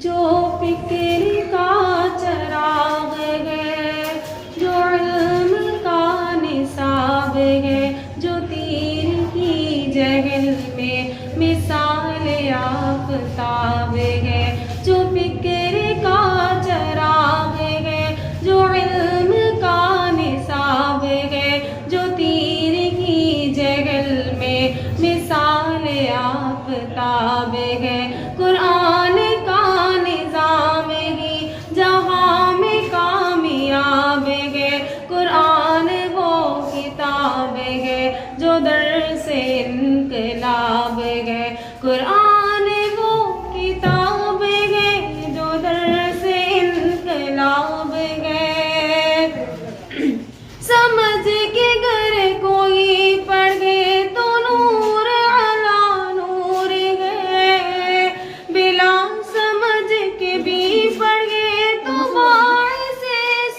جو فکر کا چراغ ہے، جو علم کا نصاب ہے، جو تیر کی جہل میں مثال آفتاب ہے، جو فکر کا چراغ ہے، جو علم کا نصاب ہے، جو تیر کی جہل میں مثال آفتاب ہے۔ قرآن کا نظام ہی جہاں میں کامیاب ہے، قرآن وہ کتاب ہے جو در سے انقلاب ہے، قرآن وہ کتاب ہے جو در سے انقلاب ہے۔ سمجھ کے گر کوئی پڑھے تو نور علی نور ہے، بلا سمجھ کے بھی پڑھے تو باعث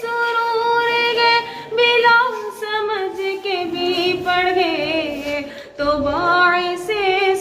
سرور ہے، بلا سمجھ کے بھی پڑھے تو باعث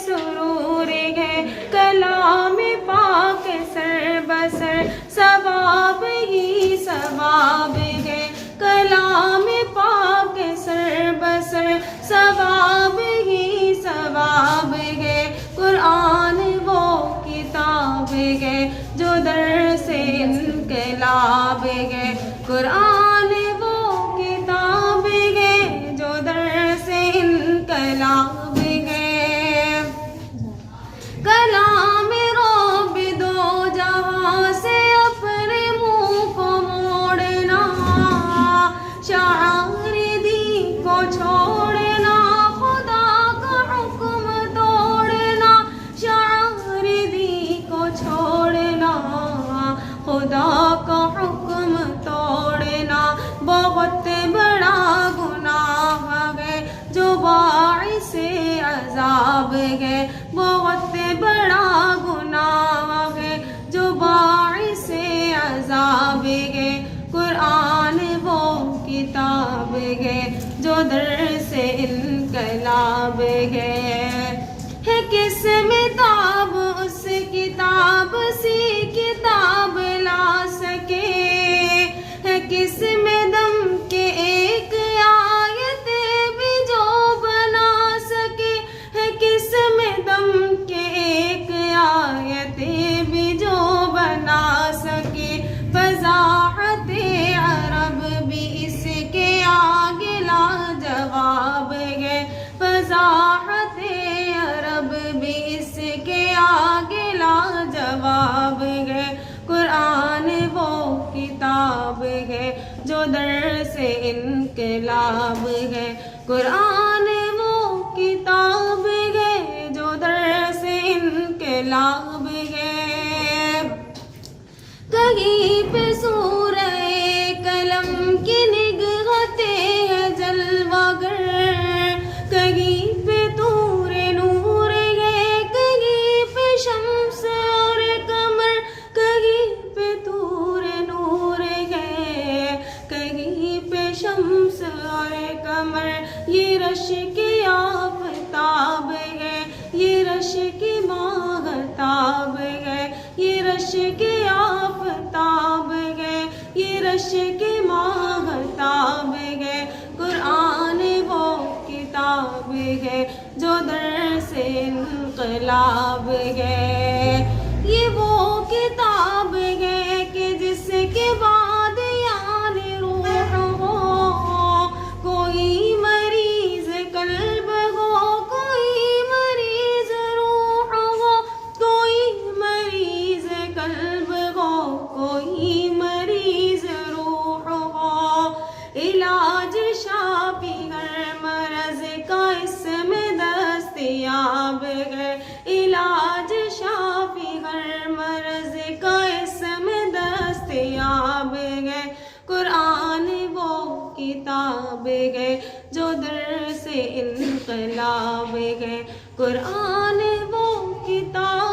سرور ہے۔ کلام پاک سر بسر ثواب ہی ثواب ہے، کلام پاک سر بسر ثواب ہی ثواب ہے۔ قرآن وہ کتاب ہے جو در سے انقلاب ہے، قرآن وہ کتاب ہے جو در سے انقلاب ہے۔ کلام رب دو جہاں سے اپنے منہ کو موڑنا، شعائر دی کو چھوڑنا، خدا کا حکم توڑنا، شعائر دی کو چھوڑنا، خدا کا حکم توڑنا، بہت بڑا گناہ ہے جو باعث عذاب ہے، بہت بڑا گناہ ہے جو باعث عذاب ہے۔ قرآن وہ کتاب ہے جو در سے انقلاب ہے کس میں تاب اس کتاب سی کتاب لا سکے، ہے کس میں دم کے ایک آیت بھی جو بنا سکے، ہے کس میں دم کے ایک آیت بھی جو بنا سکے۔ فضاحت عرب بھی اس کے آگے لاجواب ہے، فضاحت عرب بھی اس کے آگے لاجواب ہے۔ قرآن وہ کتاب ہے جو در سے انقلاب ہے، قرآن وہ کتاب ہے جو در سے انقلاب ہے۔ کہیں پہ سورہ قلم کی نگہتے ہے جلوہ گر، کہیں پہ طور نور ہے، کہیں پہ شمس اور قمر، کہیں پہ طور نور ہے، کہیں پہ شمس اور قمر۔ یہ رش کی آفتاب ہے، یہ رش کی ماہتاب ہے، یہ رش کی آفتاب ہے، یہ رش کی ماہتاب ہے۔ قرآن وہ کتاب ہے جو در سے انقلاب ہے، یہ وہ کتاب ہے کہ جس کے بعد یعنی روح ہو، کوئی مریض قلب ہو، کوئی مریض روح ہو، کوئی مریض قلب ہو، کوئی مریض روح ہو۔ علاج شافی ہر مرض کا اس میں دستیاب ہے، علاج شافی ہر مرض کا اس میں دستیاب ہے۔ قرآن وہ کتاب ہے جو در سے انقلاب ہے، قرآن وہ کتاب